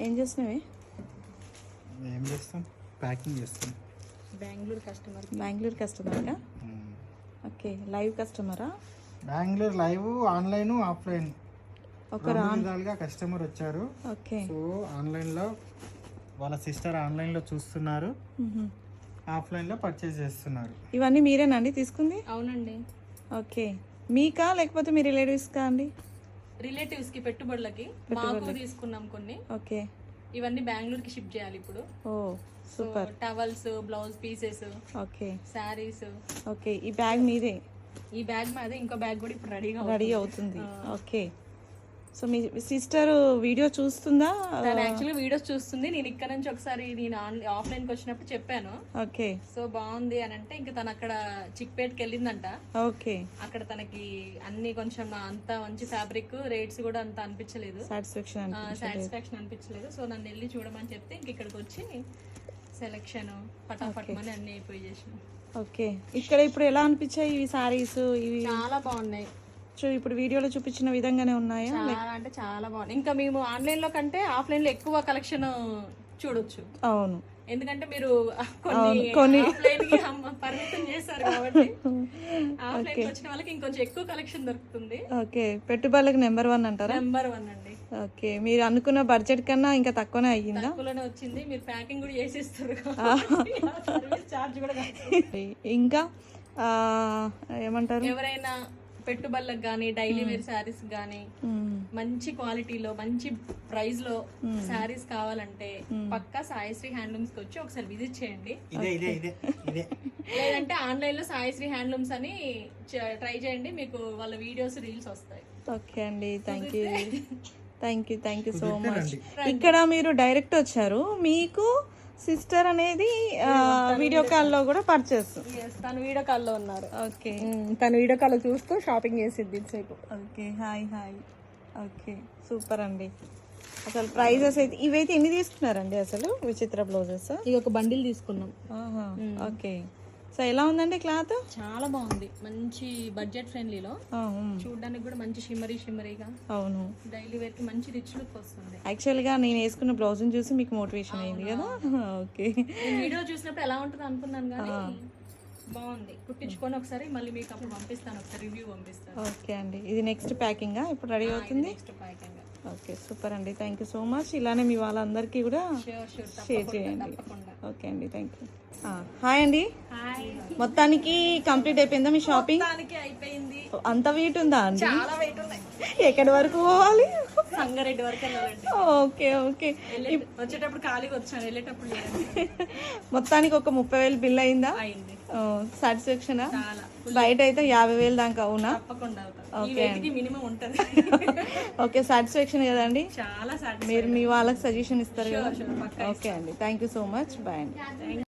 ఏం చేస్తున్నావే? ఏం చేస్తాం, ప్యాకింగ్ చేస్తాం. బెంగళూరు కస్టమర్గా? ఓకే, లైవ్ కస్టమరా? బెంగళూరు లైవ్, ఆన్లైన్, ఆఫ్లైన్ ఒక విధాలుగా కస్టమర్ వచ్చారు. ఓకే. సో ఆన్లైన్లో వాళ్ళ సిస్టర్ ఆన్లైన్లో చూస్తున్నారు, ఆఫ్లైన్లో పర్చేస్ చేస్తున్నారు. ఇవన్నీ మీరేనండి తీసుకుంది? అవునండి. ఓకే, మీకా లేకపోతే మీ రిలేటివ్స్కా అండి? రిలేటివ్స్ కి, పెట్టుబడులకి మాకు తీసుకున్నాం కొన్ని. ఓకే. ఇవన్నీ బెంగళూరుకి షిప్ చేయాలి ఇప్పుడు. Oh super. Towels, blouse pieces, okay saris. Okay, ఈ బ్యాగ్ మీదే? ఈ బ్యాగ్ మాదే, ఇంకో బ్యాగ్ కూడా ఇప్పుడు రెడీ అవుతుంది. ఓకే. సో మీ సిస్టర్ వీడియో చూస్తుందా? తను యాక్చువల్లీ వీడియోస్ చూస్తుంది. నేను ఇక్కడ నుంచి ఒకసారి నేను ఆఫ్లైన్కి వచ్చినప్పుడు చెప్పాను. ఓకే. సో బాగుంది అని అంటే ఇంకా తను అక్కడ చిక్పేట్కి వెళ్ళిందంట. ఓకే. అక్కడ తనకి అన్ని కొంచెం అంత మంచి ఫ్యాబ్రిక్, రేట్స్ కూడా అంత అనిపించలేదు, సాటిస్ఫాక్షన్ అనిపించలేదు. సో నన్ను వెళ్ళి చూడమని చెప్తే ఇంక ఇక్కడికి వచ్చి సెలెక్షన్ పటాపట్ మని అన్ని అయిపోయి చేసిన. ఓకే. ఇక్కడ ఇప్పుడు ఎలా అనిపించాయి ఇవి సారీస్? ఇవి చాలా బాగున్నాయి. ఇప్పుడు వీడియోలో చూపించిన విధంగానే ఉన్నాయా? చాలా అంటే చాలా బాగున్నాయి. ఇంకా మేము ఆన్లైన్ లో కంటే ఆఫ్లైన్ లో ఎక్కువ కలెక్షన్ చూడొచ్చు. అవును, ఎందుకంటే మీరు కొన్ని పరిమితం చేస్తారు కాబట్టి ఆఫ్లైన్ వచ్చిన వాళ్ళకి ఇంకొంచెం ఎక్కువ కలెక్షన్ దొరుకుతుంది. ఓకే, పెట్టుబడులకు నెంబర్ 1 అంటారా? నెంబర్ 1 అండి. ఓకే, మీరు అనుకున్న బడ్జెట్ కన్నా ఇంకా తక్కువనే అయ్యిందా? తక్కువలోనే వచ్చింది. మీరు ప్యాకింగ్ కూడా చేసేస్తారు, సర్వీస్ చార్జ్ కూడా ఇంకా ఏమంటారు, ఎవరైనా పెట్టుబడులకు కానీ, డైలీ వేర్ శారీస్ కానీ, మంచి క్వాలిటీలో మంచి ప్రైస్ లో శారీస్ కావాలంటే పక్కా సాయిశ్రీ హ్యాండ్లూమ్స్ కి వచ్చి ఒకసారి విజిట్ చేయండి. లేదంటే ఆన్లైన్ లో సాయిశ్రీ హ్యాండ్లూమ్స్ అని ట్రై చేయండి, మీకు వాళ్ళ వీడియోస్, రీల్స్ వస్తాయి. ఓకే అండి, థ్యాంక్ యూ సో మచ్. ఇక్కడ మీరు డైరెక్ట్ వచ్చారు, మీకు సిస్టర్ అనేది వీడియో కాల్లో కూడా పర్చేస్. తను వీడియో కాల్లో ఉన్నారు. ఓకే, తను వీడియో కాల్లో చూస్తూ షాపింగ్ చేసింది సేపు. Okay, hi. ఓకే, సూపర్ అండి. అసలు ప్రైజెస్ అయితే ఇవైతే ఎన్ని తీసుకున్నారండి అసలు? విచిత్ర బ్లౌజెస్ ఇది ఒక బండిల్ తీసుకున్నాం. ఓకే. సో ఎలా ఉందండి క్లాత్? చాలా బాగుంది, మంచి బడ్జెట్ ఫ్రెండ్లీలో, చూడడానికి కూడా మంచి షిమ్మరీగా. అవును, డైలీ వేర్ కి మంచి రిచ్ లుక్ వస్తుంది. యాక్చువల్ గా నేను వేసుకున్న బ్లౌజ్ చూసి మీకు మోటివేషన్ అయింది కదా. ఓకే, వీడియో చూసినప్పుడు ఎలా ఉంటుంది అనుకున్నాను కానీ బాగుంది. కుట్టించుకొని ఒకసారి మళ్ళీ మీకు అప్పుడు పంపిస్తాను, ఒకసారి రివ్యూ పంపిస్తాను. ఓకే అండి, ఇది నెక్స్ట్ ప్యాకింగ్ ఇప్పుడు రెడీ అవుతుంది. Next packing. ఓకే, సూపర్ అండి, థ్యాంక్ యూ సో మచ్. ఇలానే మీ వాళ్ళందరికీ కూడా షేర్ చేయండి. ఓకే అండి, థ్యాంక్ యూ. హాయ్ అండి, మొత్తానికి కంప్లీట్ అయిపోయిందా మీ షాపింగ్? అయిపోయింది. అంత వెయిట్ ఉందా అండి? చాలా వెయిట్ ఉన్నాయి. ఎక్కడి వరకు పోవాలి? సంగారెడ్డి వరకు వెళ్ళాలండి. ఓకే. వచ్చేటప్పుడు ఖాళీగా వచ్చాను, వెళ్ళేటప్పుడు మొత్తానికి ఒక 30,000 బిల్ అయిందా? అయింది. సాటిస్ఫాక్షనా? బయట అయితే 50,000 దాకా అవునా? తప్పకుండా. ఓకే, మినిమం ఉంటది. ఓకే, సాటిస్ఫాక్షన్ కదండి? చాలా మీరు మీ వాళ్ళకి సజెషన్ ఇస్తారు కదా. ఓకే అండి, thank you so much. Bye అండి.